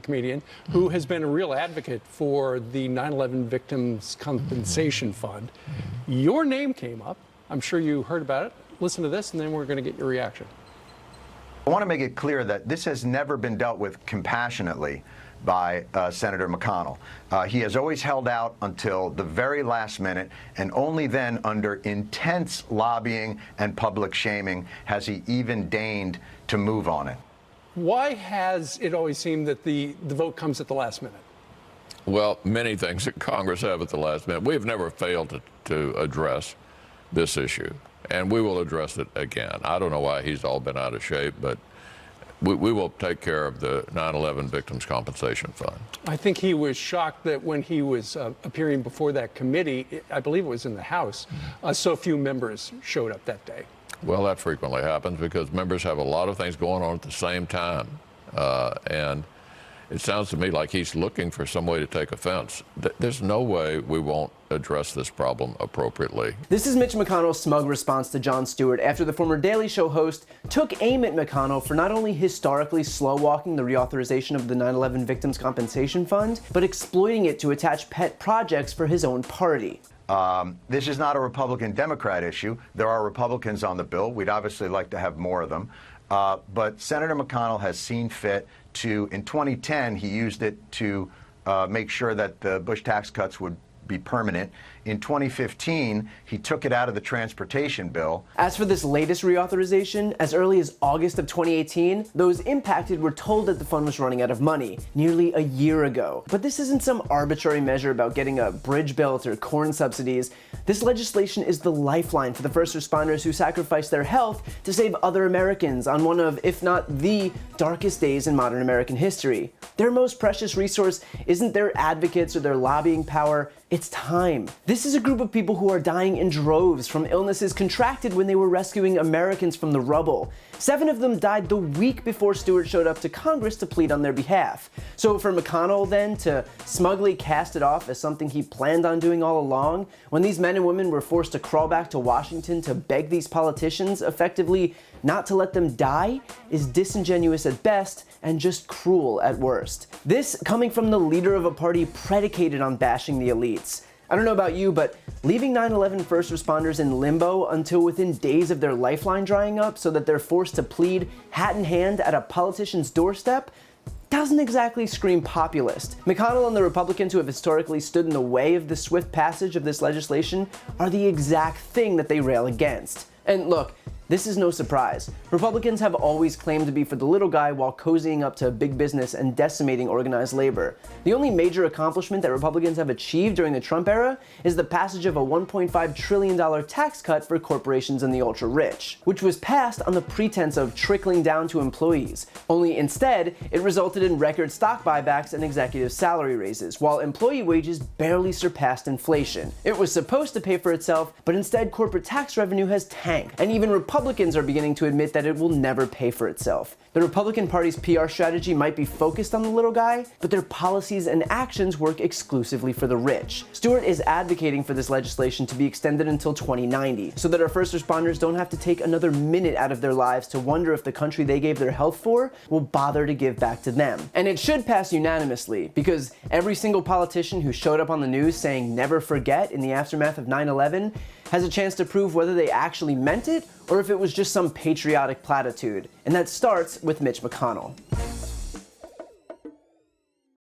comedian who has been a real advocate for the 9/11 Victims Compensation Fund. Your name came up. I'm sure you heard about it. Listen to this, and then we're going to get your reaction. I want to make it clear that this has never been dealt with compassionately by Senator McConnell. He has always held out until the very last minute, and only then, under intense lobbying and public shaming, has he even deigned to move on it. Why has it always seemed that the vote comes at the last minute? Well, many things that Congress have at the last minute. We've never failed to address this issue, and we will address it again. I don't know why he's all been out of shape, but we will take care of the 9/11 Victims Compensation Fund. I think he was shocked that when he was appearing before that committee, I believe it was in the House, so few members showed up that day. Well, that frequently happens because members have a lot of things going on at the same time. And it sounds to me like he's looking for some way to take offense. There's no way we won't address this problem appropriately. This is Mitch McConnell's smug response to Jon Stewart after the former Daily Show host took aim at McConnell for not only historically slow-walking the reauthorization of the 9/11 Victims Compensation Fund, but exploiting it to attach pet projects for his own party. This is not a Republican-Democrat issue. There are Republicans on the bill. We'd obviously like to have more of them. But Senator McConnell has seen fit to, in 2010, he used it to make sure that the Bush tax cuts would be permanent. In 2015, he took it out of the transportation bill. As for this latest reauthorization, as early as August of 2018, those impacted were told that the fund was running out of money nearly a year ago. But this isn't some arbitrary measure about getting a bridge built or corn subsidies. This legislation is the lifeline for the first responders who sacrificed their health to save other Americans on one of, if not the darkest days in modern American history. Their most precious resource isn't their advocates or their lobbying power, it's time. This is a group of people who are dying in droves from illnesses contracted when they were rescuing Americans from the rubble. 7 of them died the week before Stewart showed up to Congress to plead on their behalf. So for McConnell then to smugly cast it off as something he planned on doing all along, when these men and women were forced to crawl back to Washington to beg these politicians effectively not to let them die, is disingenuous at best and just cruel at worst. This coming from the leader of a party predicated on bashing the elites. I don't know about you, but leaving 9/11 first responders in limbo until within days of their lifeline drying up so that they're forced to plead hat in hand at a politician's doorstep doesn't exactly scream populist. McConnell and the Republicans who have historically stood in the way of the swift passage of this legislation are the exact thing that they rail against. And look, this is no surprise. Republicans have always claimed to be for the little guy while cozying up to big business and decimating organized labor. The only major accomplishment that Republicans have achieved during the Trump era is the passage of a $1.5 trillion tax cut for corporations and the ultra-rich, which was passed on the pretense of trickling down to employees. Only instead, it resulted in record stock buybacks and executive salary raises, while employee wages barely surpassed inflation. It was supposed to pay for itself, but instead corporate tax revenue has tanked, and even Republicans are beginning to admit that it will never pay for itself. The Republican Party's PR strategy might be focused on the little guy, but their policies and actions work exclusively for the rich. Stewart is advocating for this legislation to be extended until 2090, so that our first responders don't have to take another minute out of their lives to wonder if the country they gave their health for will bother to give back to them. And it should pass unanimously, because every single politician who showed up on the news saying never forget in the aftermath of 9/11 has a chance to prove whether they actually meant it or if it was just some patriotic platitude. And that starts with Mitch McConnell.